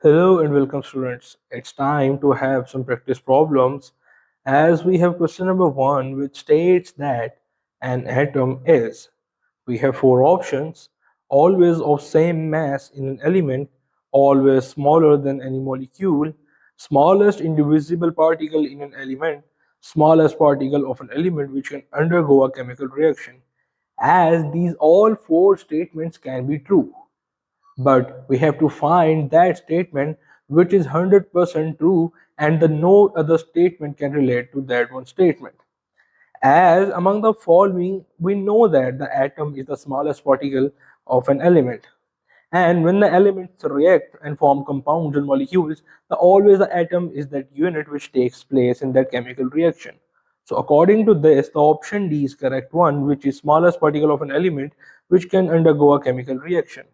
Hello and welcome students. It's time to have some practice problems as we have question number 1 which states that an atom is. We have four options: always of same mass in an element, always smaller than any molecule, smallest indivisible particle in an element, smallest particle of an element which can undergo a chemical reaction. As these all four statements can be true, but we have to find that statement which is 100% true and the no other statement can relate to that one statement. As among the following, we know that the atom is the smallest particle of an element, and when the elements react and form compounds and molecules, always the atom is that unit which takes place in that chemical reaction. So according to this, the option D is correct one, which is smallest particle of an element which can undergo a chemical reaction.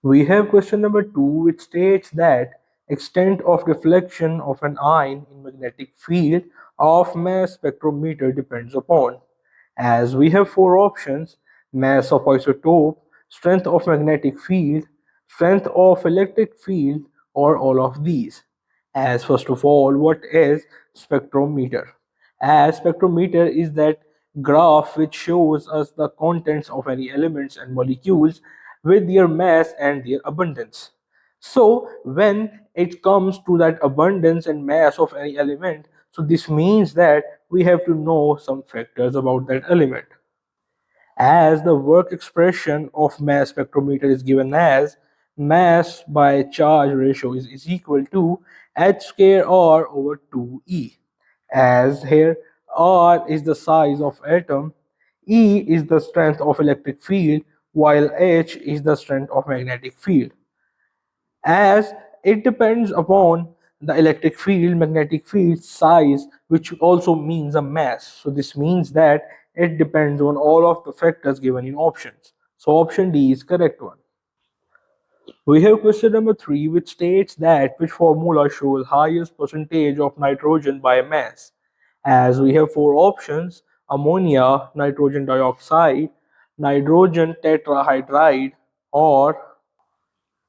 We have question number 2, which states that extent of reflection of an ion in magnetic field of mass spectrometer depends upon. As we have four options: mass of isotope, strength of magnetic field, strength of electric field, or all of these. As first of all, what is spectrometer? As spectrometer is that graph which shows us the contents of any elements and molecules with their mass and their abundance. So when it comes to that abundance and mass of any element, so this means that we have to know some factors about that element. As the work expression of mass spectrometer is given as mass by charge ratio is equal to h square r over 2e. As here r is the size of atom, e is the strength of electric field, while h is the strength of magnetic field. As it depends upon the electric field, magnetic field size, which also means a mass. So this means that it depends on all of the factors given in options. So option D is correct one. We have question number 3, which states that which formula shows highest percentage of nitrogen by mass. As we have four options: ammonia, nitrogen dioxide, nitrogen tetrahydride, or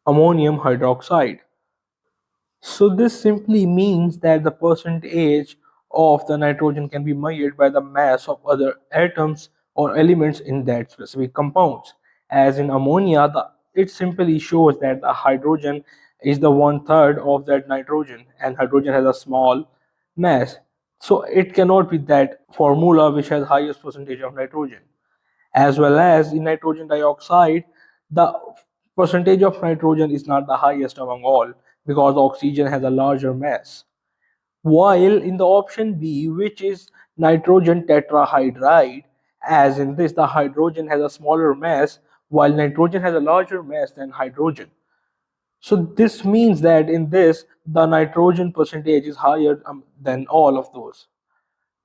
ammonium hydroxide. So this simply means that the percentage of the nitrogen can be measured by the mass of other atoms or elements in that specific compounds. As in ammonia, it simply shows that the hydrogen is the 1/3 of that nitrogen, and hydrogen has a small mass. So it cannot be that formula which has highest percentage of nitrogen. As well as in nitrogen dioxide, the percentage of nitrogen is not the highest among all because oxygen has a larger mass. While in the option B, which is nitrogen tetrahydride, as in this, the hydrogen has a smaller mass while nitrogen has a larger mass than hydrogen. So this means that in this, the nitrogen percentage is higher than all of those.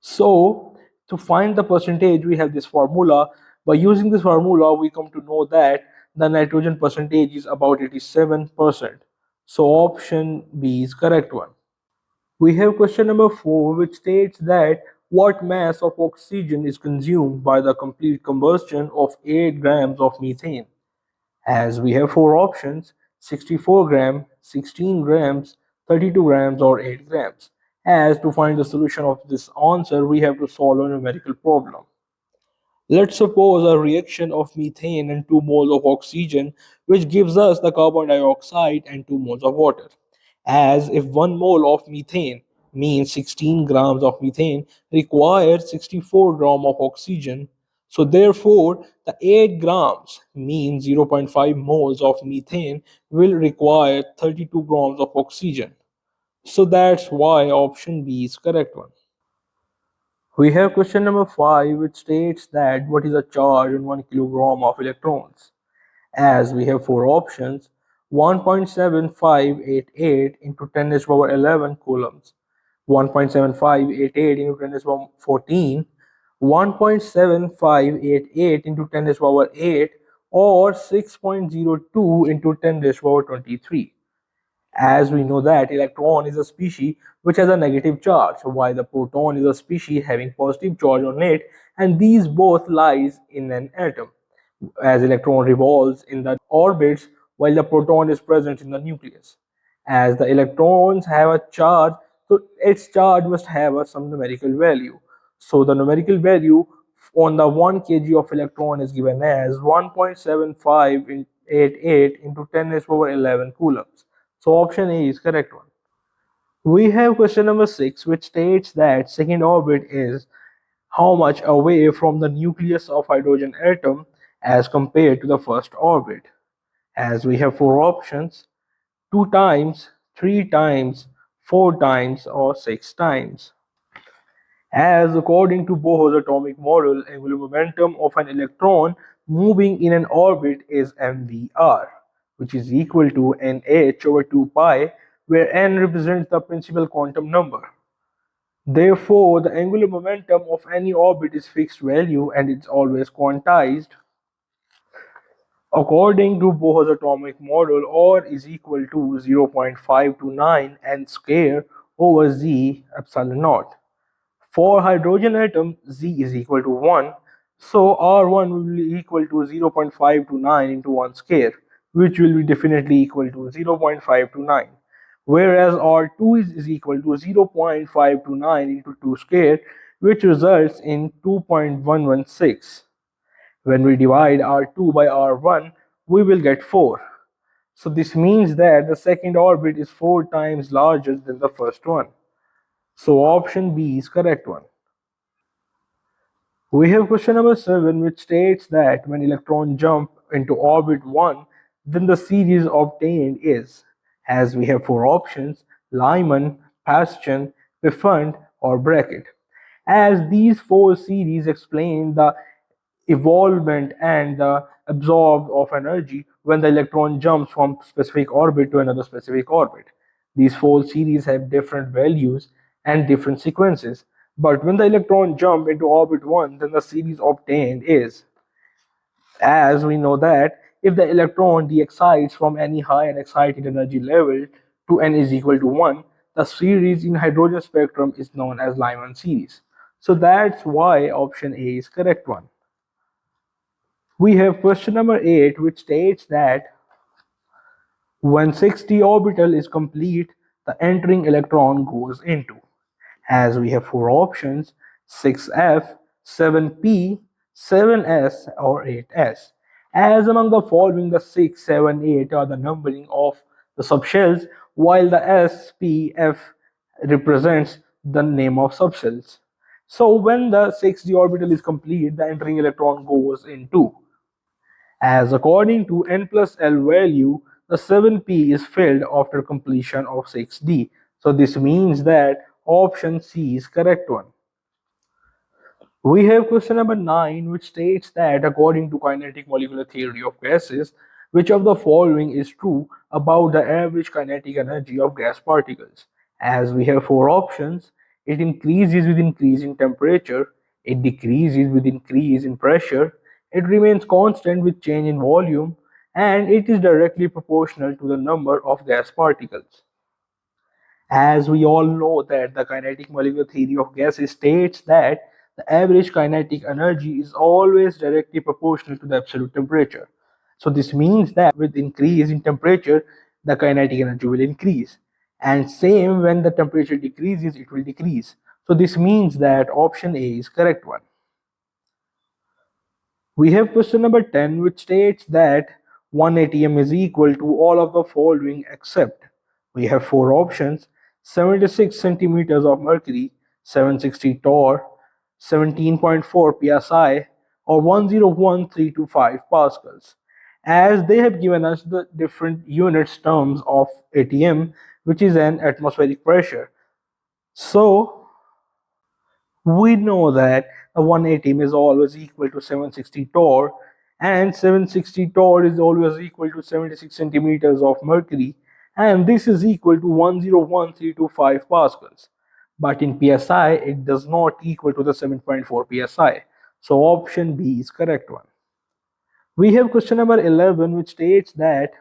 So to find the percentage, we have this formula. By using this formula, we come to know that the nitrogen percentage is about 87%. So option B is correct one. We have question number 4, which states that what mass of oxygen is consumed by the complete combustion of 8 grams of methane. As we have four options: 64 gram, 16 grams, 32 grams, or 8 grams. As to find the solution of this answer, we have to solve a numerical problem. Let's suppose a reaction of methane and 2 moles of oxygen, which gives us the carbon dioxide and 2 moles of water. As if 1 mole of methane means 16 grams of methane requires 64 grams of oxygen. So therefore, the 8 grams means 0.5 moles of methane will require 32 grams of oxygen. So that's why option B is correct one. We have question number 5, which states that what is a charge on 1 kilogram of electrons. As we have four options: 1.7588 into 10 raised to power 11 coulombs, 1.7588 into 10 raised to power 14, 1.7588 into 10 raised to power 8, or 6.02 into 10 raised to power 23. As we know that electron is a species which has a negative charge, while the proton is a species having positive charge on it, and these both lies in an atom. As electron revolves in the orbits while the proton is present in the nucleus. As the electrons have a charge, so its charge must have some numerical value. So the numerical value on the 1 kg of electron is given as 1.7588 into 10 raised to power 11 coulombs. So option A is correct one. We have question number 6, which states that second orbit is how much away from the nucleus of hydrogen atom as compared to the first orbit. As we have four options: 2 times, 3 times, 4 times, or 6 times. As according to Bohr's atomic model, angular momentum of an electron moving in an orbit is mvr, which is equal to nh over 2 pi, where n represents the principal quantum number. Therefore, the angular momentum of any orbit is fixed value and it's always quantized. According to Bohr's atomic model, R is equal to 0.529 n square over z epsilon naught. For hydrogen atom, Z is equal to 1, so R1 will be equal to 0.529 into 1 square, which will be definitely equal to 0.529. Whereas R2 is equal to 0.529 into 2 square, which results in 2.116. When we divide R2 by R1, we will get 4. So this means that the second orbit is 4 times larger than the first one. So option B is correct one. We have question number 7, which states that when electrons jump into orbit 1, then the series obtained is, as we have four options: Lyman, Bastian, Pfund, or Brackett. As these four series explain the evolvement and the absorb of energy when the electron jumps from specific orbit to another specific orbit. These four series have different values and different sequences, but when the electron jump into orbit 1, then the series obtained is, as we know that if the electron de-excites from any higher excited energy level to n is equal to 1, the series in hydrogen spectrum is known as Lyman series. So that's why option A is correct one. We have question number 8, which states that when 6d orbital is complete, the entering electron goes into, as we have four options: 6f, 7p, 7s, or 8s. As among the following, the 6, 7, 8 are the numbering of the subshells, while the s, p, f represents the name of subshells. So when the 6d orbital is complete, the entering electron goes into, as according to n plus L value, the 7p is filled after completion of 6d. So this means that option C is correct one. We have question number 9, which states that according to kinetic molecular theory of gases, which of the following is true about the average kinetic energy of gas particles? As we have four options: it increases with increase in temperature, it decreases with increase in pressure, it remains constant with change in volume, and it is directly proportional to the number of gas particles. As we all know that the kinetic molecular theory of gases states that the average kinetic energy is always directly proportional to the absolute temperature. So this means that with increase in temperature, the kinetic energy will increase. And same when the temperature decreases, it will decrease. So this means that option A is correct one. We have question number 10, which states that 1 atm is equal to all of the following except, we have four options: 76 centimeters of mercury, 760 torr, 17.4 psi, or 101,325 pascals. As they have given us the different units terms of atm, which is an atmospheric pressure. So we know that a 1 atom is always equal to 760 torr, and 760 torr is always equal to 76 centimeters of mercury, and this is equal to 101,325 pascals. But in psi, it does not equal to the 7.4 psi. So option B is correct one. We have question number 11, which states that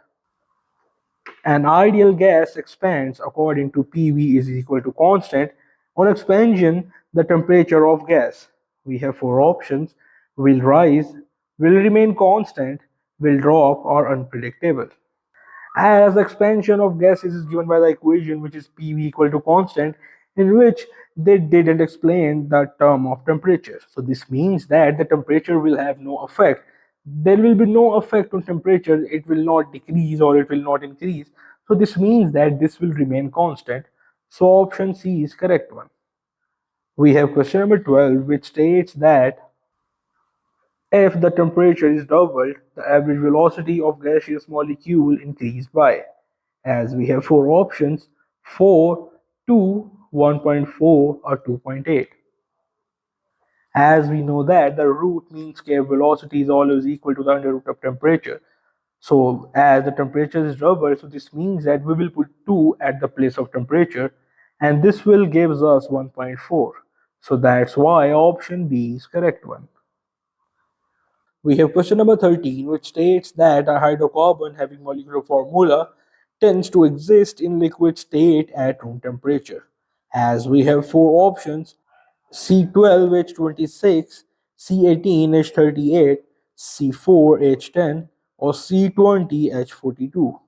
an ideal gas expands according to PV is equal to constant. On expansion, the temperature of gas. We have four options: will rise, will remain constant, will drop, or unpredictable. as the expansion of gases is given by the equation which is PV equal to constant, in which they didn't explain the term of temperature. So this means that the temperature will have no effect. There will be no effect on temperature. It will not decrease or it will not increase. So this means that this will remain constant. So option C is correct one. We have question number 12 which states that if the temperature is doubled, the average velocity of gaseous molecule increase by, as we have four options: 4, 2, 1.4 or 2.8. As we know that the root mean square velocity is always equal to the under root of temperature. So as the temperature is doubled, so this means that we will put 2 at the place of temperature and this will gives us 1.4. So that's why option B is correct one. We have question number 13, which states that a hydrocarbon having molecular formula tends to exist in liquid state at room temperature. As we have four options: C12H26, C18H38, C4H10, or C20H42.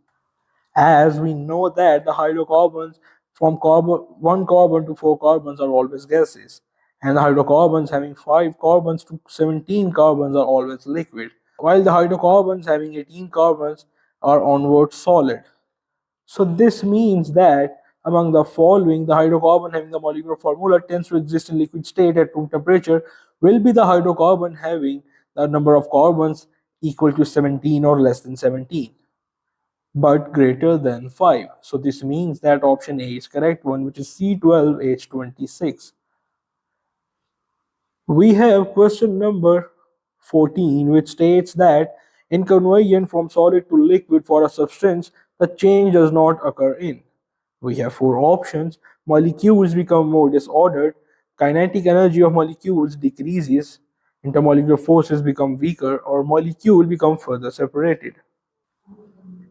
As we know that the hydrocarbons from carbon one carbon to four carbons are always gases, and the hydrocarbons having 5 carbons to 17 carbons are always liquid, while the hydrocarbons having 18 carbons are onward solid. So this means that among the following, the hydrocarbon having the molecular formula tends to exist in liquid state at room temperature will be the hydrocarbon having the number of carbons equal to 17 or less than 17 but greater than 5. So this means that option A is correct one, which is C12H26. We have question number 14, which states that in conversion from solid to liquid for a substance, the change does not occur in. We have four options: molecules become more disordered, kinetic energy of molecules decreases, intermolecular forces become weaker, or molecule become further separated.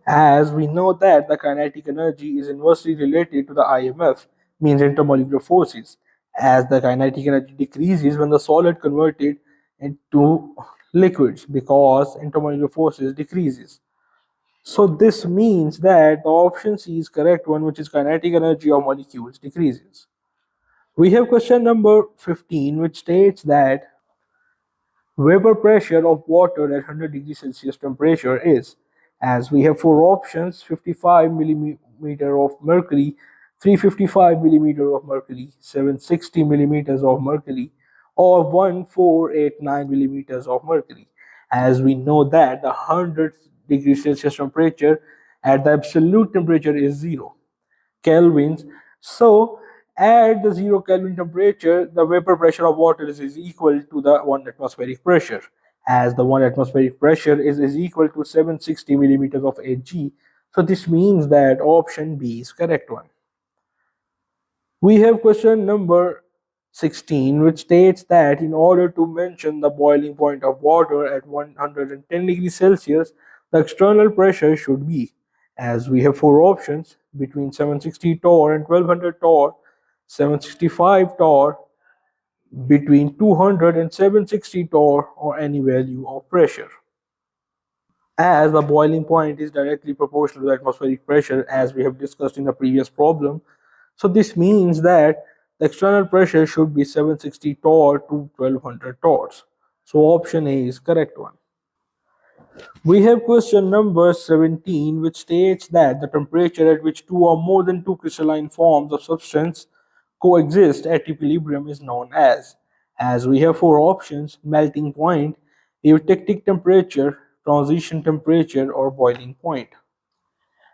As we know that the kinetic energy is inversely related to the IMF, means intermolecular forces, as the kinetic energy decreases when the solid converted into liquids because intermolecular forces decreases. So this means that the option C is correct one, which is kinetic energy of molecules decreases. We have question number 15, which states that vapor pressure of water at 100 degrees Celsius temperature is, as we have four options: 55 millimeter of mercury, 355 millimeter of mercury, 760 millimeters of mercury, or 1489 millimeters of mercury. As we know that the 100 degrees Celsius temperature at the absolute temperature is 0 kelvins. So at the 0 Kelvin temperature, the vapor pressure of water is equal to the 1 atmospheric pressure, as the 1 atmospheric pressure is equal to 760 millimeters of Hg. So this means that option B is correct one. We have question number 16, which states that in order to mention the boiling point of water at 110 degrees Celsius, the external pressure should be, as we have four options: between 760 torr and 1200 torr, 765 torr, between 200 and 760 torr, or any value of pressure. As the boiling point is directly proportional to atmospheric pressure, as we have discussed in the previous problem. So this means that the external pressure should be 760 torr to 1200 torrs. So option A is correct one. We have question number 17, which states that the temperature at which two or more than two crystalline forms of substance coexist at equilibrium is known as we have four options: melting point, eutectic temperature, transition temperature, or boiling point.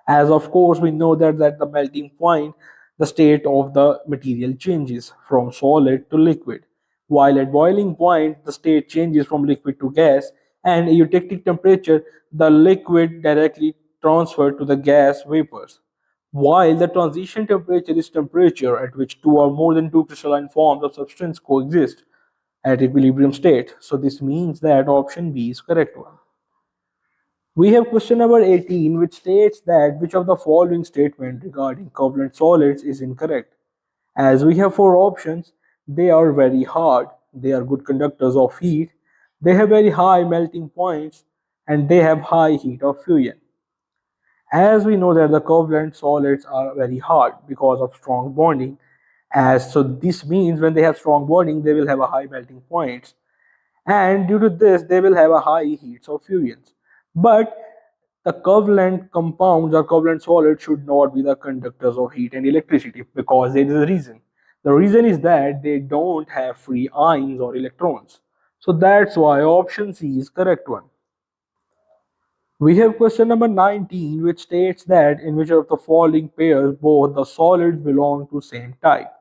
As of course we know that at the melting point the state of the material changes from solid to liquid, while at boiling point the state changes from liquid to gas, and at eutectic temperature the liquid directly transferred to the gas vapors, while the transition temperature is temperature at which two or more than two crystalline forms of substance coexist at equilibrium state. So this means that option B is correct one. We have question number 18, which states that which of the following statement regarding covalent solids is incorrect. As we have four options: they are very hard, they are good conductors of heat, they have very high melting points, and they have high heat of fusion. As we know that the covalent solids are very hard because of strong bonding, as so this means when they have strong bonding they will have a high melting points, and due to this they will have a high heats of fusions. But the covalent compounds or covalent solids should not be the conductors of heat and electricity because there is a reason. The reason is that they don't have free ions or electrons. So that's why option C is correct one. We have question number 19, which states that in which of the following pairs both the solids belong to same type.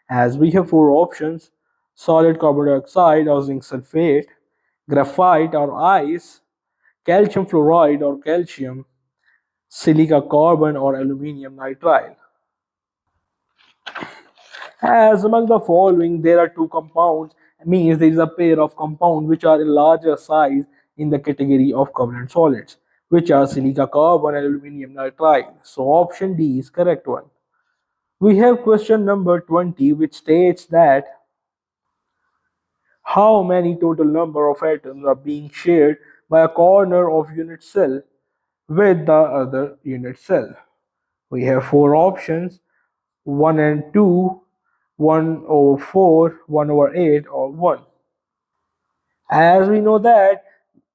As we have four options: solid carbon dioxide or zinc sulfate, graphite or ice, calcium fluoride or calcium, silica carbon or aluminium nitrile. As among the following there are two compounds, means there is a pair of compounds which are in larger size in the category of covalent solids, which are silica carbon and aluminium nitrile. So option D is correct one. We have question number 20, which states that how many total number of atoms are being shared by a corner of unit cell with the other unit cell. We have four options: 1 and 2, 1 over 4, 1 over 8, or 1. As we know that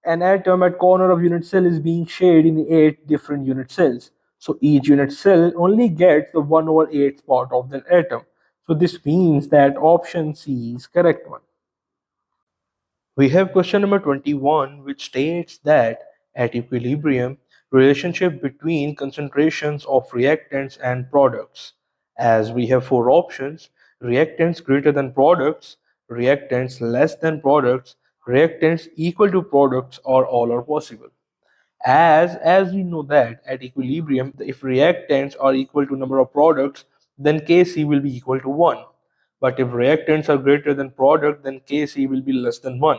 an atom at corner of unit cell is being shared in 8 different unit cells. So each unit cell only gets the 1 over 8 part of the atom. So this means that option C is correct one. We have question number 21, which states that at equilibrium, relationship between concentrations of reactants and products. As we have four options: reactants greater than products, reactants less than products, reactants equal to products, or all are possible. As we know that at equilibrium, if reactants are equal to number of products, then Kc will be equal to 1. But if reactants are greater than product, then Kc will be less than 1.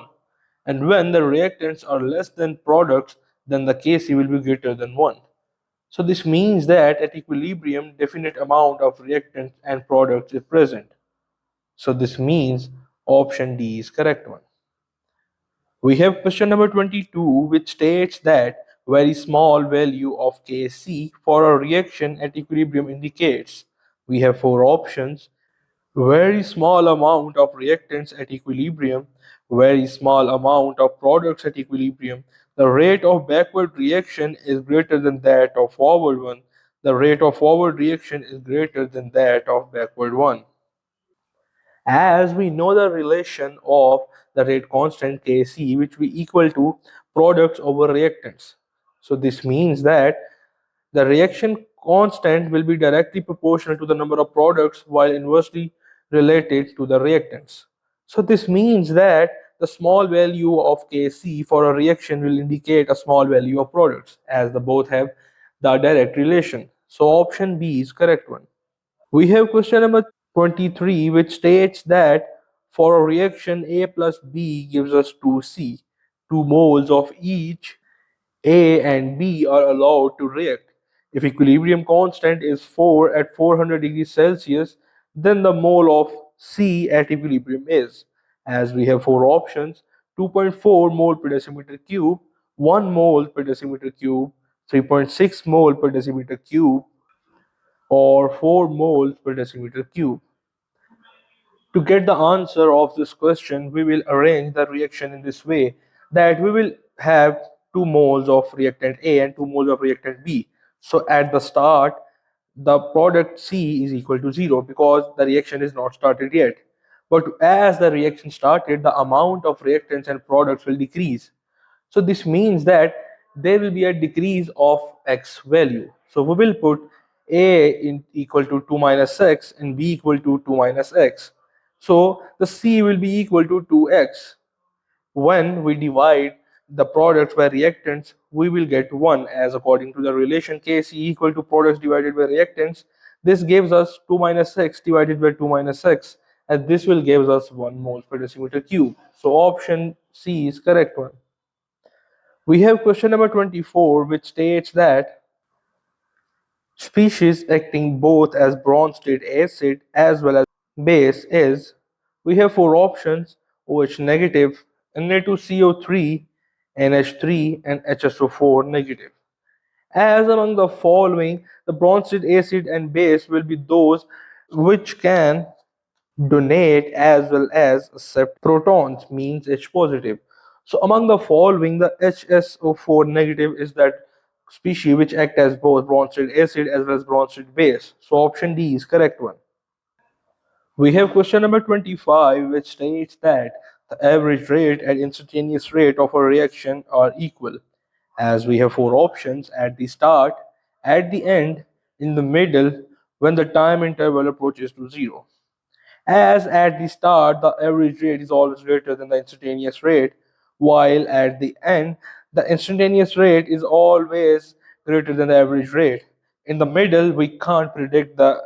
And when the reactants are less than products, then the Kc will be greater than 1. So this means that at equilibrium, definite amount of reactants and products is present. So this means option D is correct one. We have question number 22, which states that very small value of Kc for a reaction at equilibrium indicates. We have four options: very small amount of reactants at equilibrium, very small amount of products at equilibrium, the rate of backward reaction is greater than that of forward one, the rate of forward reaction is greater than that of backward one. As we know the relation of the rate constant Kc, which we equal to products over reactants. So this means that the reaction constant will be directly proportional to the number of products while inversely related to the reactants. So this means that the small value of Kc for a reaction will indicate a small value of products as the both have the direct relation. So option B is correct one. We have question number 23, which states that for a reaction A plus B gives us 2C, 2 moles of each A and B are allowed to react. If equilibrium constant is 4 at 400 degrees Celsius, then the mole of C at equilibrium is, as we have four options: 2.4 mole per decimeter cube, 1 mole per decimeter cube, 3.6 mole per decimeter cube, or 4 moles per decimeter cube. To get the answer of this question, we will arrange the reaction in this way that we will have 2 moles of reactant A and 2 moles of reactant B. So at the start, the product C is equal to 0 because the reaction is not started yet. But as the reaction started, the amount of reactants and products will decrease. So this means that there will be a decrease of x value. So we will put A in equal to 2 minus x and B equal to 2 minus x. So the C will be equal to 2x. When we divide the products by reactants, we will get 1, as according to the relation Kc equal to products divided by reactants. This gives us 2 minus x divided by 2 minus x, and this will give us 1 mole per decimeter cube. So option C is correct one. We have question number 24, which states that species acting both as Bronsted acid as well as base is. We have four options: OH negative, Na2CO3, NH3, and HSO4 negative. As among the following, the bronzed acid and base will be those which can donate as well as accept protons, means H positive. So among the following, the HSO4 negative is that species which act as both bronzed acid as well as bronzed base. So option D is correct one. We have question number 25, which states that the average rate and instantaneous rate of a reaction are equal, as we have four options: at the start, at the end, in the middle, when the time interval approaches to zero. As at the start, the average rate is always greater than the instantaneous rate, while at the end, the instantaneous rate is always greater than the average rate. In the middle, we can't predict the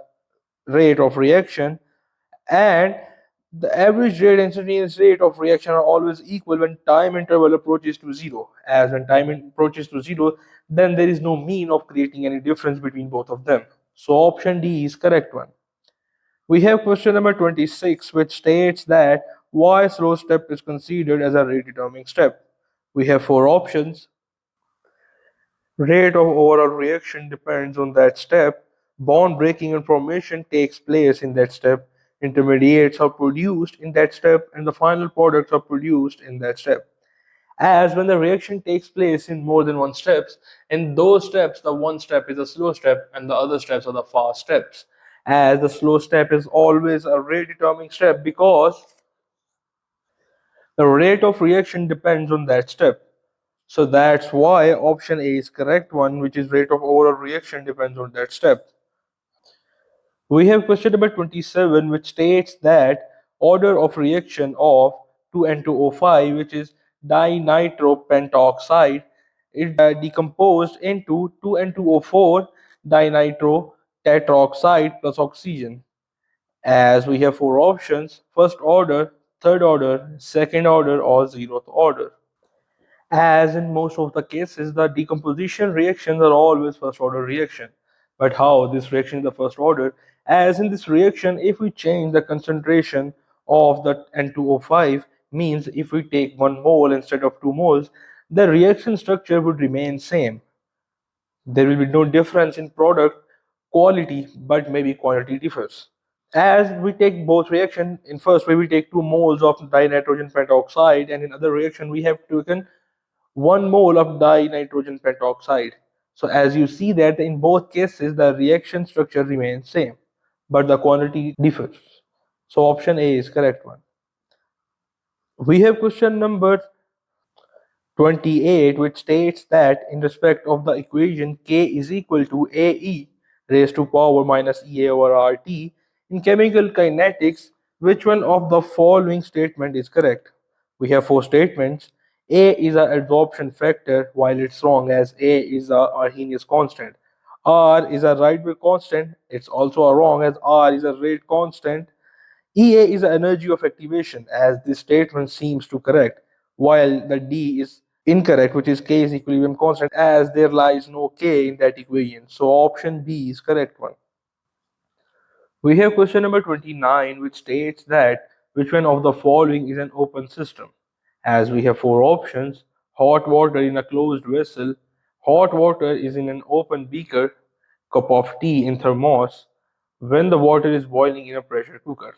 rate of reaction, and the average rate and instantaneous rate of reaction are always equal when time interval approaches to zero. As when time approaches to zero, then there is no mean of creating any difference between both of them. So option D is correct one. We have question number 26, which states that why slow step is considered as a rate determining step. We have four options. Rate of overall reaction depends on that step. Bond breaking and formation takes place in that step. Intermediates are produced in that step, and the final products are produced in that step. As when the reaction takes place in more than one steps, in those steps, the one step is a slow step and the other steps are the fast steps. As the slow step is always a rate determining step because the rate of reaction depends on that step. So that's why option A is correct one, which is rate of overall reaction depends on that step. We have question number 27, which states that order of reaction of 2N2O5, which is dinitropentaoxide, is decomposed into 2N2O4 dinitrotetroxide plus oxygen. As we have four options: first order, third order, second order, or zeroth order. As in most of the cases, the decomposition reactions are always first order reaction. But how this reaction is the first order? As in this reaction, if we change the concentration of the N2O5, means if we take 1 mole instead of 2 moles, the reaction structure would remain same. There will be no difference in product quality, but maybe quantity differs. As we take both reaction, in first way we take 2 moles of dinitrogen pentoxide, and in other reaction we have taken 1 mole of dinitrogen pentoxide. So as you see that in both cases the reaction structure remains same, but the quantity differs. So option A is correct one. We have question number 28, which states that in respect of the equation K is equal to AE raised to power minus EA over RT, in chemical kinetics, which one of the following statement is correct? We have four statements. A is an absorption factor, while it's wrong, as A is a Arrhenius constant. R is a Rydberg constant, it's also a wrong, as R is a rate constant. EA is the energy of activation, as this statement seems to correct, while the D is incorrect, which is K is equilibrium constant, as there lies no K in that equation. So option B is correct one. We have question number 29, which states that which one of the following is an open system? As we have four options: hot water in a closed vessel, hot water is in an open beaker, cup of tea in thermos, when the water is boiling in a pressure cooker.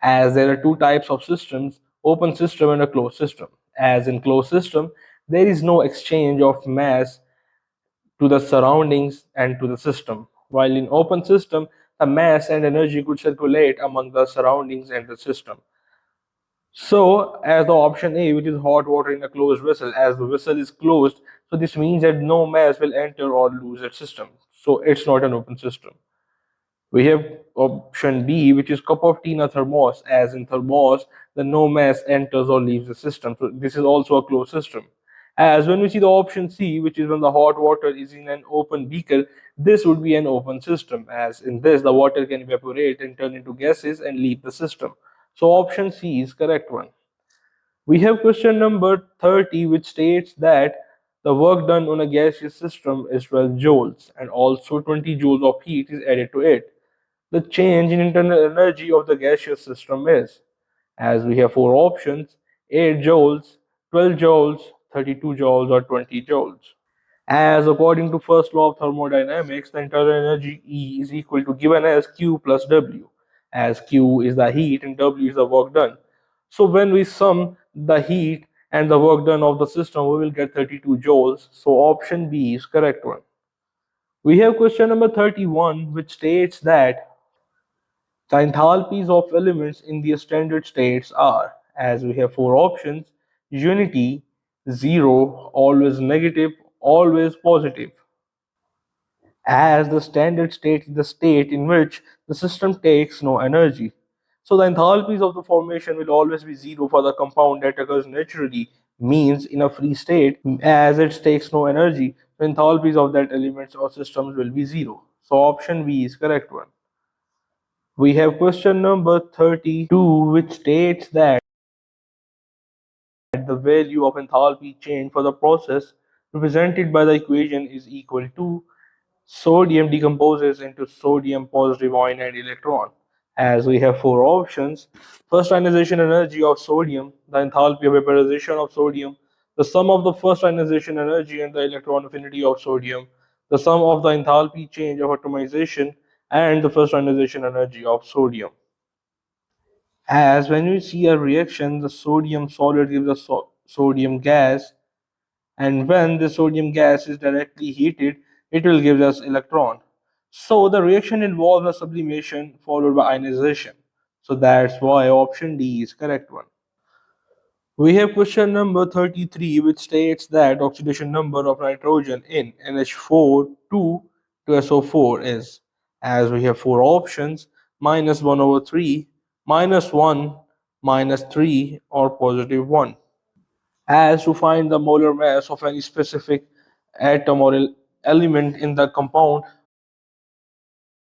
As there are two types of systems: open system and a closed system. As in closed system, there is no exchange of mass to the surroundings and to the system, while in open system the mass and energy could circulate among the surroundings and the system. So as the option A, which is hot water in a closed vessel, as the vessel is closed, so this means that no mass will enter or lose its system, so it's not an open system. We have option B, which is cup of tea in a thermos, as in thermos, the no mass enters or leaves the system. So this is also a closed system. As when we see the option C, which is when the hot water is in an open beaker, this would be an open system. As in this, the water can evaporate and turn into gases and leave the system. So option C is correct one. We have question number 30, which states that the work done on a gaseous system is 12 joules, and also 20 joules of heat is added to it. The change in internal energy of the gaseous system is, as we have four options: 8 joules, 12 joules, 32 joules, or 20 joules. As according to first law of thermodynamics, the internal energy E is equal to given as Q plus W, as Q is the heat and W is the work done. So when we sum the heat and the work done of the system, we will get 32 joules. So option B is correct one. We have question number 31, which states that the enthalpies of elements in the standard states are, as we have four options: unity, zero, always negative, always positive. As the standard state is the state in which the system takes no energy. So the enthalpies of the formation will always be zero for the compound that occurs naturally, means in a free state, as it takes no energy, the enthalpies of that elements or systems will be zero. So option B is correct one. We have question number 32, which states that the value of enthalpy change for the process represented by the equation is equal to sodium decomposes into sodium positive ion and electron. As we have four options: first ionization energy of sodium, the enthalpy of vaporization of sodium, the sum of the first ionization energy and the electron affinity of sodium, the sum of the enthalpy change of atomization, and the first ionization energy of sodium. As when we see a reaction, the sodium solid gives us sodium gas, and when the sodium gas is directly heated, it will give us electron. So the reaction involves a sublimation followed by ionization. So that's why option D is correct one. We have question number 33, which states that oxidation number of nitrogen in NH4 to SO4 is, as we have four options: minus 1 over 3, minus 1, minus 3, or positive 1. As to find the molar mass of any specific atom or element in the compound,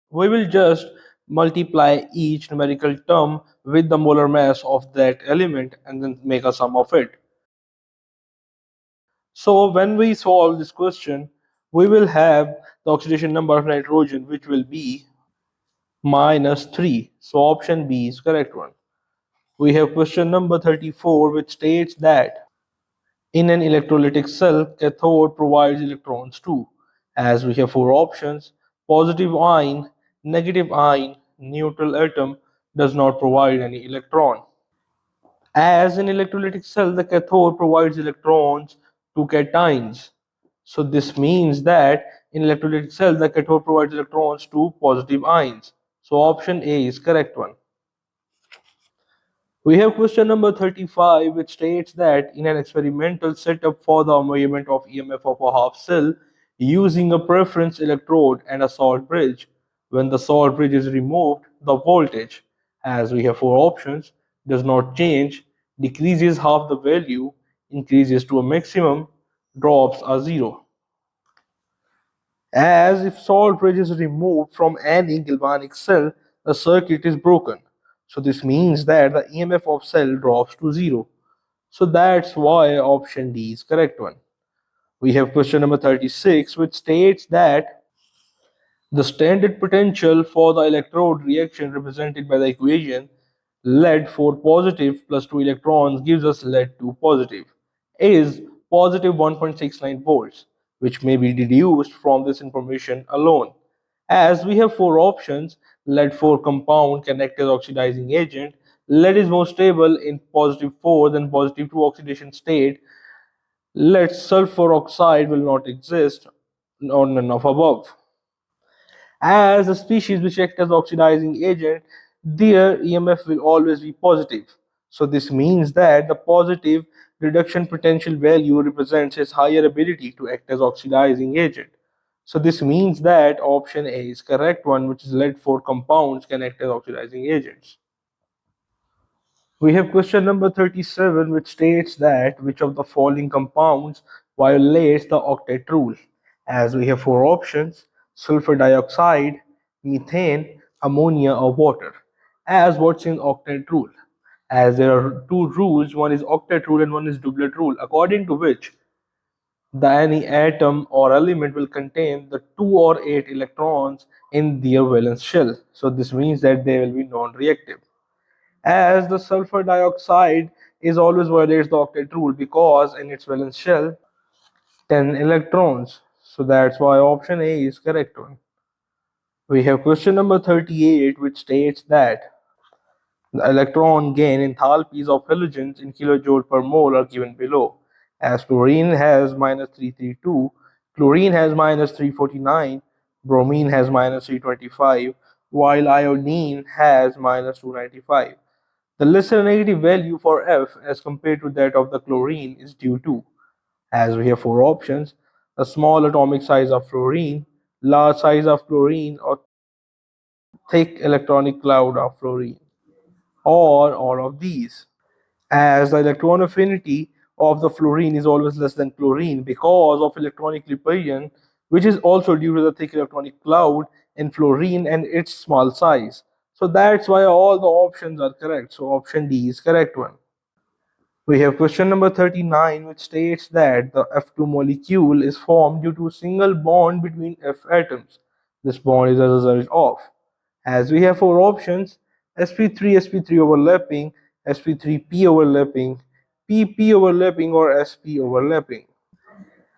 we will just multiply each numerical term with the molar mass of that element and then make a sum of it. So when we solve this question, we will have the oxidation number of nitrogen, which will be minus 3. So option B is correct one. We have question number 34, which states that in an electrolytic cell, cathode provides electrons too, as we have four options: positive ion, negative ion, neutral atom does not provide any electron. As in electrolytic cell, the cathode provides electrons to cations. So this means that in electrolytic cell, the cathode provides electrons to positive ions. So option A is correct one. We have question number 35, which states that in an experimental setup for the measurement of EMF of a half cell using a preference electrode and a salt bridge, when the salt bridge is removed, the voltage, as we have four options, does not change, decreases half the value, increases to a maximum, drops are zero. As if salt bridge is removed from any galvanic cell, the circuit is broken. So this means that the EMF of cell drops to zero. So that's why option D is correct one. We have question number 36, which states that the standard potential for the electrode reaction represented by the equation lead 4 positive plus 2 electrons gives us lead 2 positive is positive 1.69 volts, which may be deduced from this information alone. As we have four options: lead 4 compound can act as oxidizing agent, lead is more stable in positive 4 than positive 2 oxidation state, lead sulfur oxide will not exist, or none of above. As a species which act as oxidizing agent, their EMF will always be positive. So this means that the positive reduction potential value represents its higher ability to act as oxidizing agent. So this means that option A is correct one, which is lead 4 compounds can act as oxidizing agents. We have question number 37, which states that which of the following compounds violates the octet rule. As we have four options: sulfur dioxide, methane, ammonia, or water. As what's in octet rule? As there are two rules, one is octet rule and one is doublet rule, according to which the any atom or element will contain the 2 or 8 electrons in their valence shell. So this means that they will be non-reactive. As the sulfur dioxide is always violates the octet rule because in its valence shell 10 electrons. So that's why option A is correct one. We have question number 38, which states that the electron gain enthalpies of halogens in kilojoule per mole are given below. As fluorine has minus 332, chlorine has minus 349, bromine has minus 325, while iodine has minus 295. The lesser negative value for F as compared to that of the chlorine is due to, as we have four options, the small atomic size of fluorine, large size of chlorine, or thick electronic cloud of fluorine, or all of these. As the electron affinity of the fluorine is always less than chlorine because of electronic repulsion, which is also due to the thick electronic cloud in fluorine and its small size. So that's why all the options are correct. So option D is correct one. We have question number 39, which states that the F2 molecule is formed due to a single bond between F atoms. This bond is a result of, as we have four options, sp3 overlapping, sp3p overlapping, pp overlapping, or sp overlapping.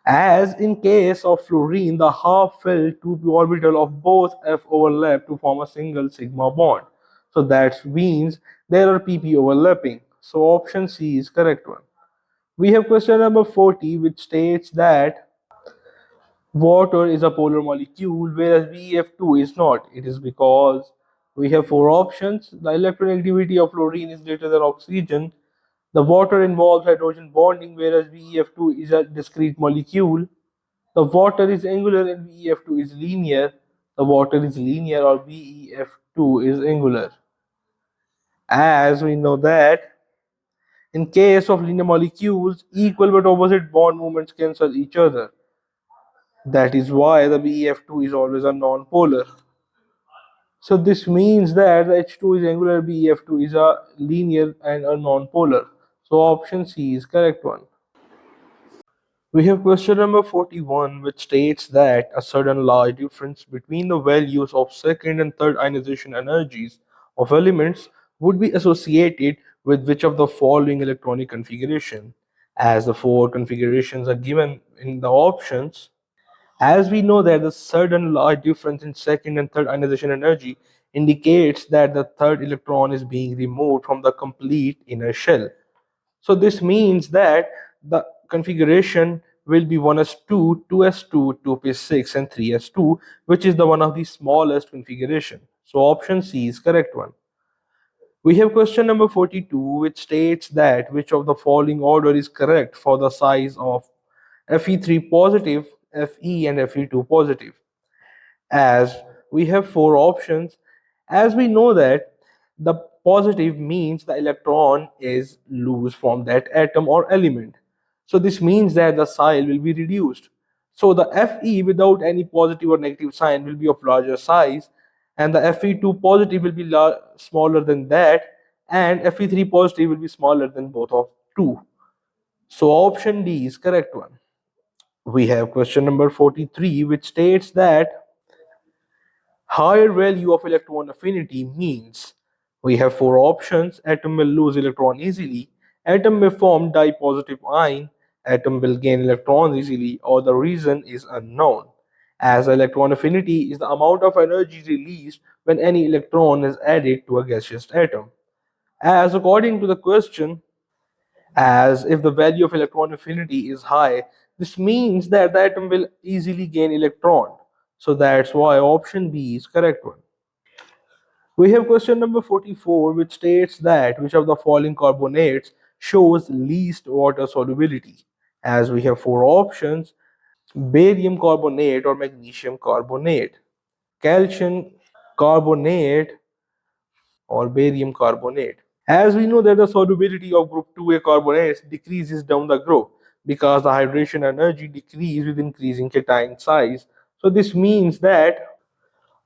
As in case of fluorine, the half-filled 2p orbital of both F overlap to form a single sigma bond. So that means there are pp overlapping. So option C is correct one. We have question number 40, which states that water is a polar molecule, whereas BF2 is not. It is because we have four options. The electronegativity of fluorine is greater than oxygen. The water involves hydrogen bonding, whereas BF2 is a discrete molecule. The water is angular and BF2 is linear. The water is linear or BEF2 is angular. As we know that in case of linear molecules, equal but opposite bond movements cancel each other. That is why the BF2 is always a non-polar. So this means that the H2 is angular, BF2 is a linear and a non-polar. So option C is correct one. We have question number 41, which states that a certain large difference between the values of second and third ionization energies of elements would be associated with which of the following electronic configuration. As the four configurations are given in the options, as we know that the certain large difference in second and third ionization energy indicates that the third electron is being removed from the complete inner shell. So this means that the configuration will be 1s2, 2s2, 2p6, and 3s2, which is the one of the smallest configuration. So option C is correct one. We have question number 42, which states that which of the following order is correct for the size of Fe3 positive, Fe, and Fe2 positive. As we have four options, as we know that the positive means the electron is loose from that atom or element. So this means that the sign will be reduced. So the Fe without any positive or negative sign will be of larger size, and the Fe2 positive will be smaller than that, and Fe3 positive will be smaller than both of two. So option D is correct one. We have question number 43, which states that higher value of electron affinity means we have four options. Atom will lose electron easily, atom may form dipositive ion, atom will gain electrons easily, or the reason is unknown. As electron affinity is the amount of energy released when any electron is added to a gaseous atom. As according to the question, as if the value of electron affinity is high, this means that the atom will easily gain electron. So that's why option B is correct one. We have question number 44, which states that which of the following carbonates shows least water solubility. As we have four options: barium carbonate or magnesium carbonate, calcium carbonate, or barium carbonate. As we know that the solubility of group 2A carbonates decreases down the group because the hydration energy decreases with increasing cation size. So this means that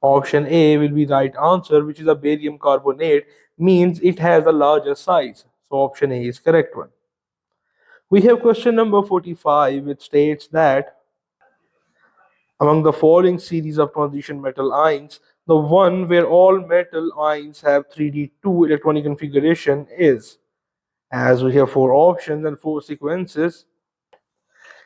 option A will be right answer, which is a barium carbonate, means it has a larger size. So option A is correct one. We have question number 45, which states that among the following series of transition metal ions, the one where all metal ions have 3d2 electronic configuration is, as we have four options and four sequences.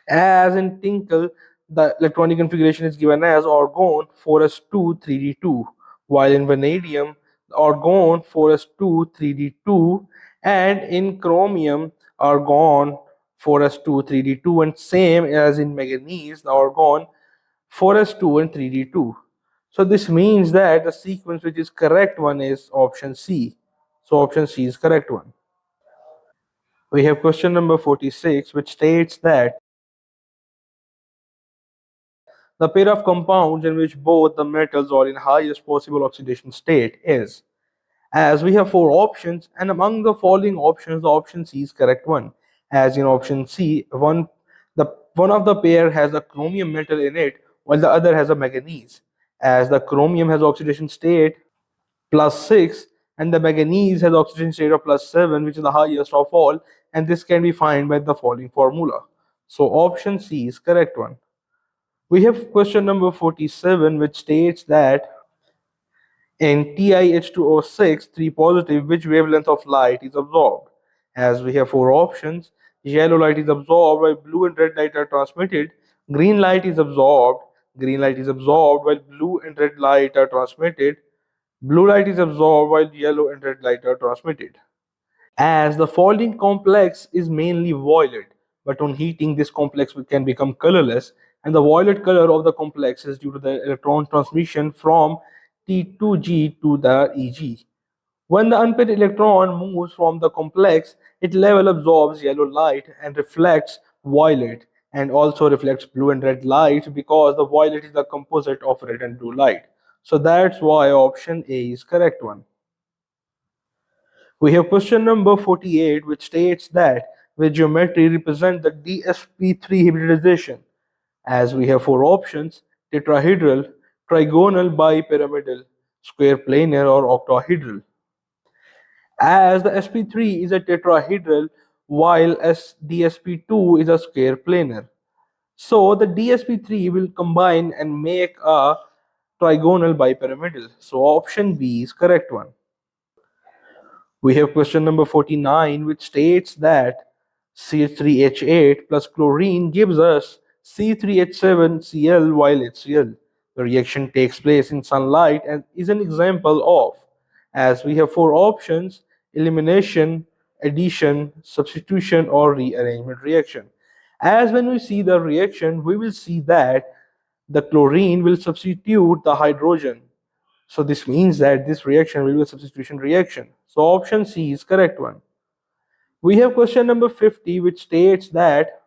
As in Tinkle, the electronic configuration is given as argon 4s2 3d2, while in vanadium argon 4s2 3d2, and in chromium argon 4s2 3d2, and same as in manganese the argon 4s2 and 3d2. So this means that the sequence which is correct one is option C. So option C is correct one. We have question number 46, which states that the pair of compounds in which both the metals are in highest possible oxidation state is, as we have four options, and among the following options the option C is correct one. As in option C, one of the pair has a chromium metal in it while the other has a manganese. As the chromium has oxidation state +6 and the manganese has oxidation state of +7, which is the highest of all, and this can be found by the following formula. So option C is correct one. We have question number 47, which states that in TiH2O6 3 positive, which wavelength of light is absorbed? As we have four options, yellow light is absorbed while blue and red light are transmitted, green light is absorbed, while blue and red light are transmitted, blue light is absorbed while yellow and red light are transmitted. As the folding complex is mainly violet, but on heating this complex can become colorless, and the violet color of the complex is due to the electron transmission from T2G to the EG. When the unpaired electron moves from the complex, it level absorbs yellow light and reflects violet, and also reflects blue and red light because the violet is the composite of red and blue light. So that's why option A is correct one. We have question number 48, which states that with geometry represent the DSP3 hybridization, as we have four options: tetrahedral, trigonal, bipyramidal, square planar, or octahedral. As the sp3 is a tetrahedral while DSP2 is a square planar. So the DSP3 will combine and make a trigonal bipyramidal. So option B is correct one. We have question number 49, which states that CH3H8 plus chlorine gives us C3H7Cl while HCl. The reaction takes place in sunlight and is an example of, as we have four options: elimination, addition, substitution, or rearrangement reaction. As when we see the reaction, we will see that the chlorine will substitute the hydrogen, so this means that this reaction will be a substitution reaction. So option C is correct one. We have question number 50, which states that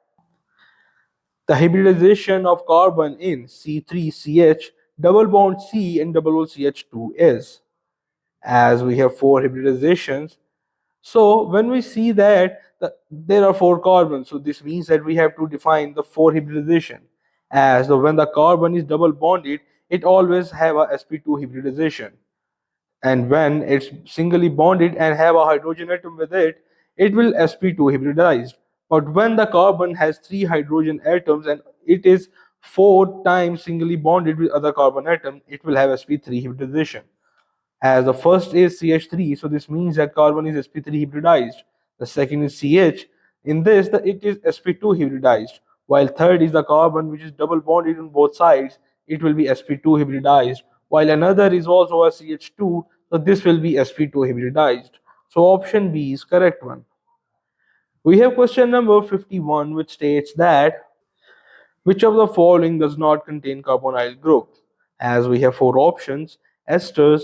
the hybridization of carbon in C3CH double bond C and double bond CH2 is, as we have four hybridizations. So when we see that there are four carbons, so this means that we have to define the four hybridization. As when the carbon is double bonded, it always have a sp2 hybridization, and when it's singly bonded and have a hydrogen atom with it, it will sp2 hybridized. But when the carbon has three hydrogen atoms and it is four times singly bonded with other carbon atom, it will have sp3 hybridization. As the first is CH3, so this means that carbon is sp3 hybridized. The second is CH. In this, it is sp2 hybridized. While third is the carbon which is double bonded on both sides, it will be sp2 hybridized. While another is also a CH2, so this will be sp2 hybridized. So option B is correct one. We have question number 51, which states that which of the following does not contain carbonyl group? As we have four options: esters,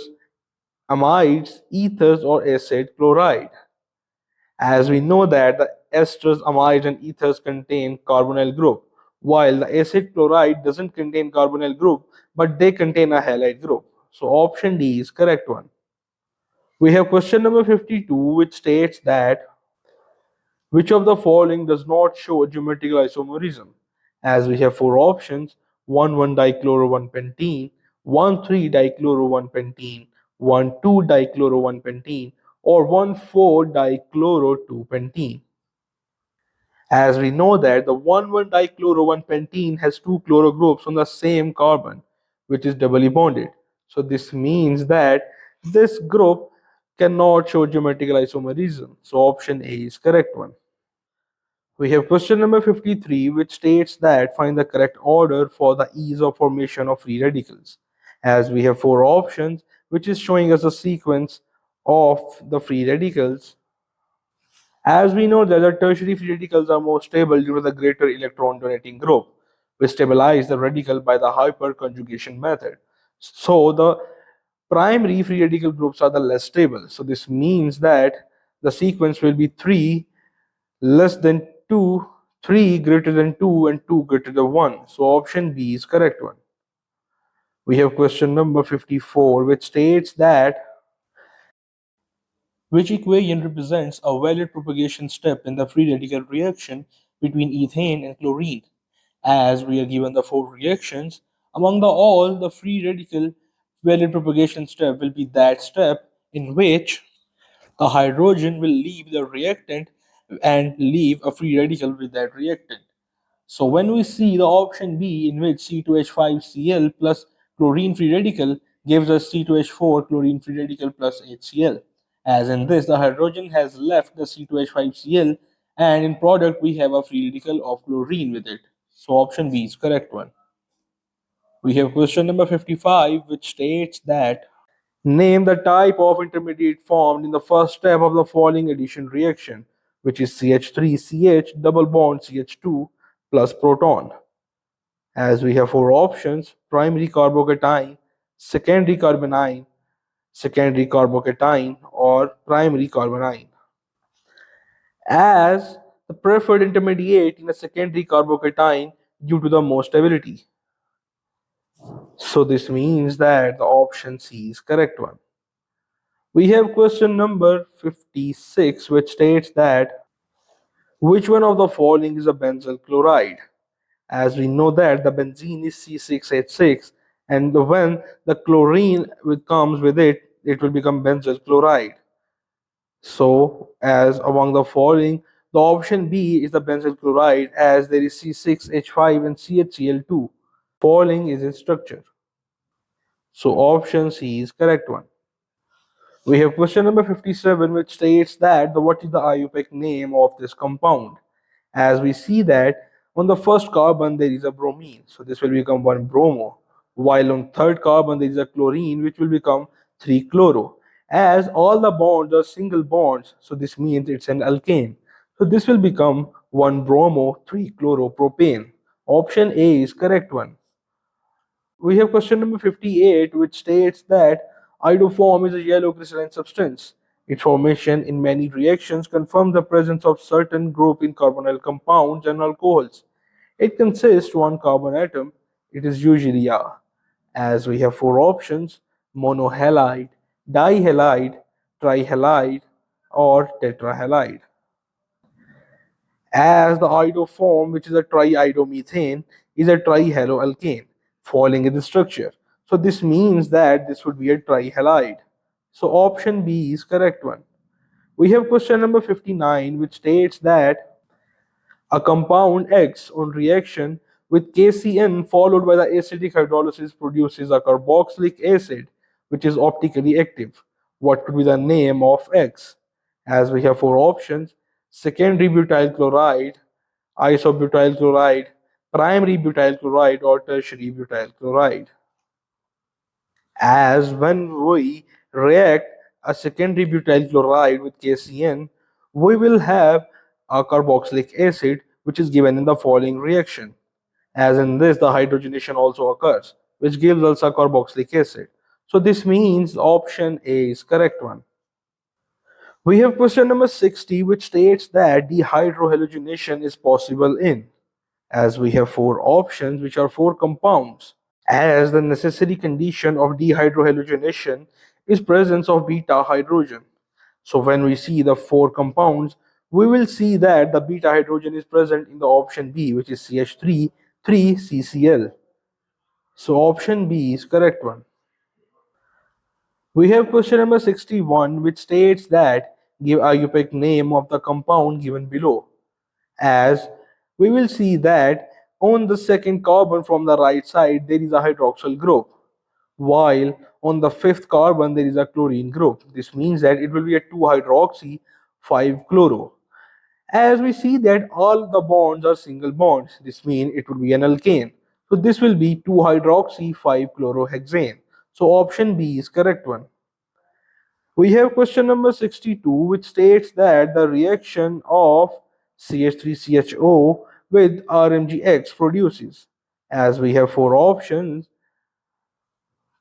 amides, ethers, or acid chloride. As we know that the esters, amides, and ethers contain carbonyl group, while the acid chloride doesn't contain carbonyl group, but they contain a halide group. So option D is correct one. We have question number 52, which states that which of the following does not show geometrical isomerism? As we have four options: 1,1-dichloro-1-pentene, 1,3-dichloro-1-pentene, 1,2-dichloro-1-pentene, or 1,4-dichloro-2-pentene. As we know that the 1,1-dichloro-1-pentene has two chloro groups on the same carbon, which is doubly bonded. So this means that this group cannot show geometrical isomerism. So option A is correct one. We have question number 53, which states that find the correct order for the ease of formation of free radicals. As we have four options, which is showing us a sequence of the free radicals. As we know that the tertiary free radicals are more stable due to the greater electron donating group. We stabilize the radical by the hyperconjugation method. So the primary free radical groups are the less stable. So this means that the sequence will be 3 less than 2, 3 greater than 2, and 2 greater than 1. So option B is correct one. We have question number 54, which states that which equation represents a valid propagation step in the free radical reaction between ethane and chlorine. As we are given the four reactions, among the all, the free radical valid propagation step will be that step in which a hydrogen will leave the reactant and leave a free radical with that reactant. So when we see the option B in which C2H5Cl plus chlorine free radical gives us C2H4 chlorine free radical plus HCl. As in this, the hydrogen has left the C2H5Cl and in product we have a free radical of chlorine with it. So option B is correct one. We have question number 55, which states that name the type of intermediate formed in the first step of the following addition reaction, which is CH3CH double bond CH2 plus proton. As we have four options: primary carbocation, secondary carbanion, secondary carbocation, or primary carbanion. As the preferred intermediate in a secondary carbocation due to the more stability. So this means that the option C is correct one. We have question number 56, which states that which one of the following is a benzyl chloride? As we know that the benzene is C6H6, and when the chlorine comes with it, it will become benzyl chloride. So, as among the following, the option B is the benzyl chloride, as there is C6H5 and CHCl2. Following is its structure. So, option C is correct one. We have question number 57, which states that what is the IUPAC name of this compound? As we see that on the first carbon there is a bromine, so this will become 1 bromo, while on third carbon there is a chlorine, which will become 3 chloro. As all the bonds are single bonds, so this means it's an alkane, so this will become 1 bromo 3 chloropropane. Option A is correct one. We have question number 58, which states that iodoform is a yellow crystalline substance. Its formation in many reactions confirms the presence of certain group in carbonyl compounds and alcohols. It consists of one carbon atom. It is usually a, as we have four options: monohalide, dihalide, trihalide, or tetrahalide. As the iodoform, which is a triiodomethane, is a trihaloalkane, falling in the structure. So this means that this would be a trihalide. So option B is correct one. We have question number 59, which states that a compound X on reaction with KCN followed by the acidic hydrolysis produces a carboxylic acid, which is optically active. What could be the name of X? As we have four options: secondary butyl chloride, isobutyl chloride, primary butyl chloride, or tertiary butyl chloride. As when we react a secondary butyl chloride with KCN, we will have a carboxylic acid, which is given in the following reaction. As in this, the hydrogenation also occurs, which gives us a carboxylic acid. So this means option A is correct one. We have question number 60, which states that dehydrohalogenation is possible in, as we have four options, which are four compounds. As the necessary condition of dehydrohalogenation is presence of beta hydrogen. So when we see the four compounds, we will see that the beta hydrogen is present in the option B, which is CH3 3CCl. So option B is correct one. We have question number 61, which states that give IUPAC name of the compound given below. As we will see that on the second carbon from the right side there is a hydroxyl group, while on the fifth carbon there is a chlorine group. This means that it will be a 2 hydroxy 5 chloro. As we see that all the bonds are single bonds, this means it will be an alkane. So this will be 2-hydroxy 5-chlorohexane. So option B is correct one. We have question number 62, which states that the reaction of CH3CHO with RMGX produces. As we have four options: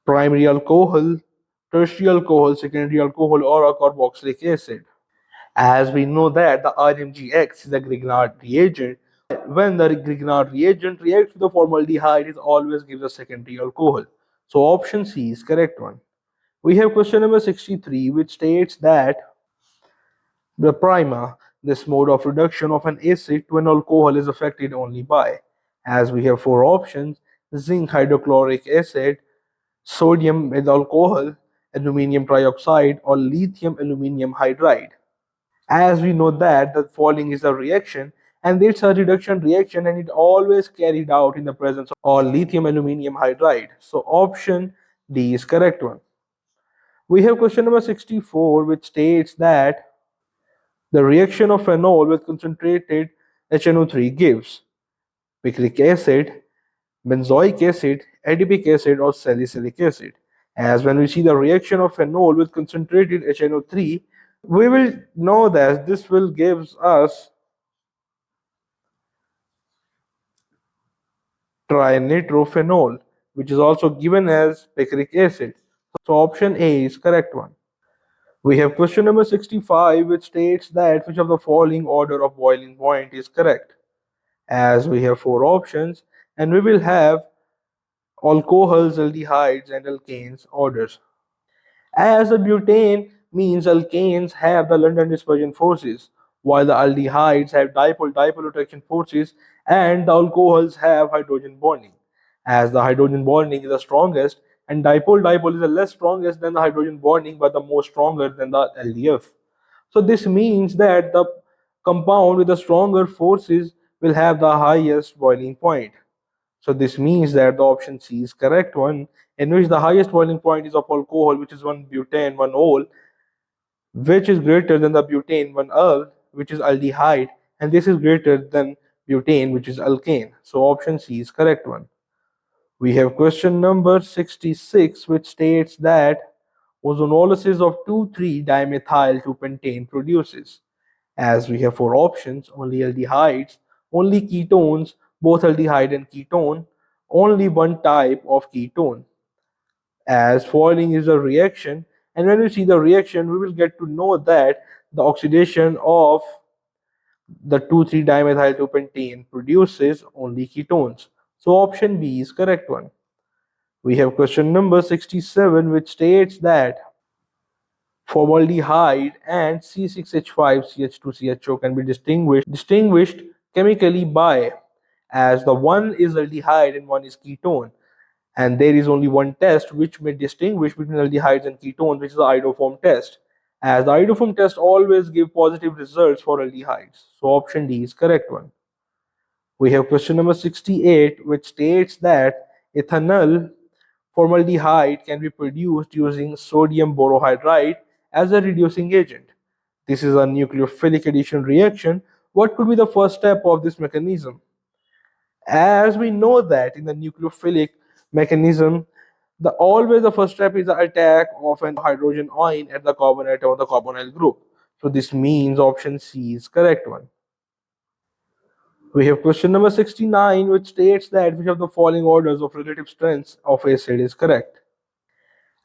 primary alcohol, tertiary alcohol, secondary alcohol, or a carboxylic acid. As we know that the RMGX is a Grignard reagent. When the Grignard reagent reacts with the formaldehyde, it always gives a secondary alcohol. So option C is correct one. We have question number 63, which states that the prima, this mode of reduction of an acid to an alcohol, is affected only by. As we have four options: zinc hydrochloric acid, sodium with alcohol, aluminium trioxide, or lithium aluminium hydride. As we know that the following is a reaction, and it's a reduction reaction, and it always carried out in the presence of lithium aluminium hydride. So option D is correct one. We have question number 64, which states that the reaction of phenol with concentrated HNO3 gives picric acid, benzoic acid, adipic acid, or salicylic acid. As when we see the reaction of phenol with concentrated HNO3, we will know that this will gives us trinitrophenol, which is also given as picric acid. So option A is correct one. We have question number 65, which states that which of the following order of boiling point is correct. As we have four options, and we will have alcohols, aldehydes, and alkanes orders. As the butane means alkanes have the London dispersion forces, while the aldehydes have dipole-dipole attraction forces, and the alcohols have hydrogen bonding. As the hydrogen bonding is the strongest, and dipole-dipole is the less strongest than the hydrogen bonding, but the more stronger than the LDF. So this means that the compound with the stronger forces will have the highest boiling point. So this means that the option C is correct one, in which the highest boiling point is of alcohol, which is 1 butane 1-ol, which is greater than the butane 1-ol, which is aldehyde, and this is greater than butane, which is alkane. So option C is correct one. We have question number 66, which states that ozonolysis of 2,3-dimethyl 2-pentane produces. As we have four options: only aldehydes, only ketones, both aldehyde and ketone, only one type of ketone. As following is a reaction, and when we see the reaction, we will get to know that the oxidation of the 2,3-dimethyl 2-pentane produces only ketones. So option B is correct one. We have question number 67, which states that formaldehyde and C6H5CH2CHO can be distinguished chemically by, as the one is aldehyde and one is ketone, and there is only one test which may distinguish between aldehydes and ketones, which is the iodoform test. As the iodoform test always give positive results for aldehydes. So option D is correct one. We have question number 68, which states that ethanol formaldehyde can be produced using sodium borohydride as a reducing agent. This is a nucleophilic addition reaction. What could be the first step of this mechanism? As we know that in the nucleophilic mechanism, the first step is the attack of an hydrogen ion at the carbon atom of the carbonyl group. So this means option C is correct one. We have question number 69, which states that which of the following orders of relative strengths of acid is correct.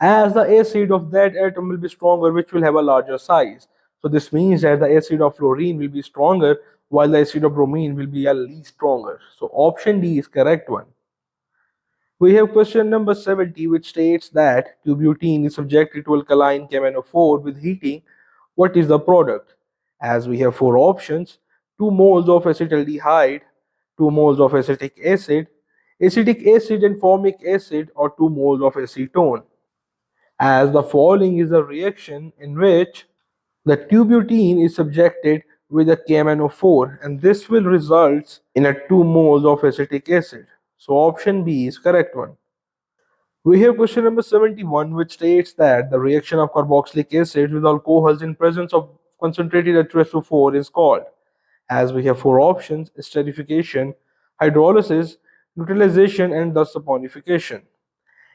As the acid of that atom will be stronger, which will have a larger size. So this means that the acid of fluorine will be stronger, while the acid of bromine will be a least stronger. So option D is correct one. We have question number 70, which states that butene is subjected to alkaline KMnO4 with heating. What is the product? As we have four options: 2 moles of acetaldehyde, 2 moles of acetic acid and formic acid, or 2 moles of acetone. As the following is a reaction in which the butene is subjected with a KMnO4, and this will result in a 2 moles of acetic acid. So option B is correct one. We have question number 71, which states that the reaction of carboxylic acid with alcohols in presence of concentrated H2SO4 is called. As we have four options: esterification, hydrolysis, neutralization, and thus saponification.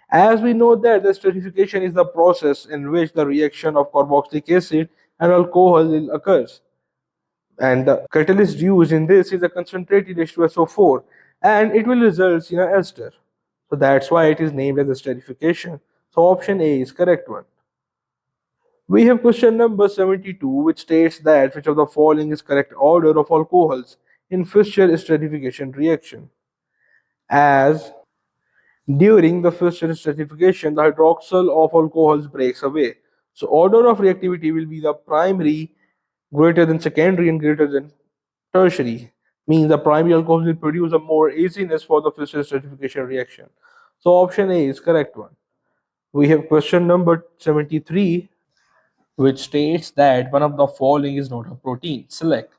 As we know that the esterification is the process in which the reaction of carboxylic acid and alcohol occurs. And the catalyst used in this is a concentrated H2SO4, and it will result in an ester. So that's why it is named as esterification. So option A is correct one. We have question number 72, which states that which of the following is correct order of alcohols in Fischer esterification reaction. As during the Fischer esterification, the hydroxyl of alcohols breaks away. So order of reactivity will be the primary greater than secondary and greater than tertiary. Means the primary alcohol will produce a more easiness for the Fischer esterification reaction. So option A is correct one. We have question number 73, which states that one of the following is not a protein. Select.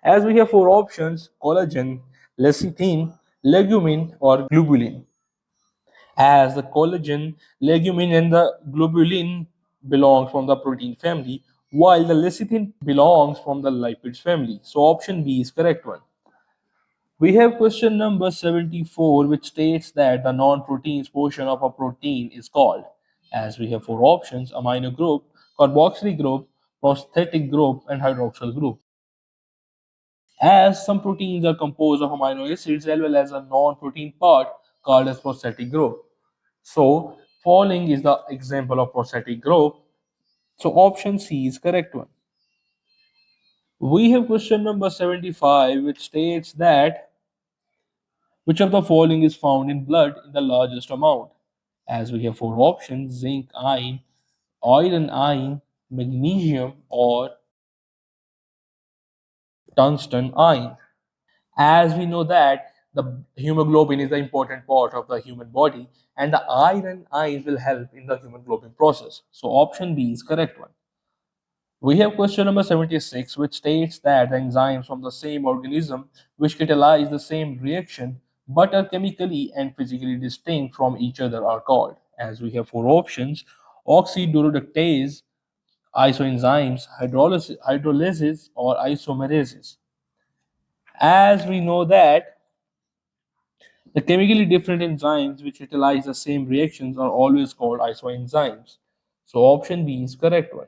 As we have four options: collagen, lecithin, legumin, or globulin. As the collagen, legumin, and the globulin belongs from the protein family, while the lecithin belongs from the lipids family. So option B is correct one. We have question number 74, which states that the non-proteins portion of a protein is called. As we have four options: amino group, carboxylic group, prosthetic group, and hydroxyl group. As some proteins are composed of amino acids as well as a non-protein part called as prosthetic group. So, following is the example of prosthetic group. So, option C is correct one. We have question number 75, which states that which of the following is found in blood in the largest amount? As we have four options: zinc ion, iron ion, magnesium, or tungsten ion. As we know that the hemoglobin is the important part of the human body, and the iron ions will help in the hemoglobin process. So option B is correct one. We have question number 76, which states that the enzymes from the same organism which catalyze the same reaction but are chemically and physically distinct from each other are called. As we have four options: oxiduroductase, isoenzymes, hydrolysis, or isomerases. As we know that the chemically different enzymes which catalyze the same reactions are always called isoenzymes. So option B is correct one.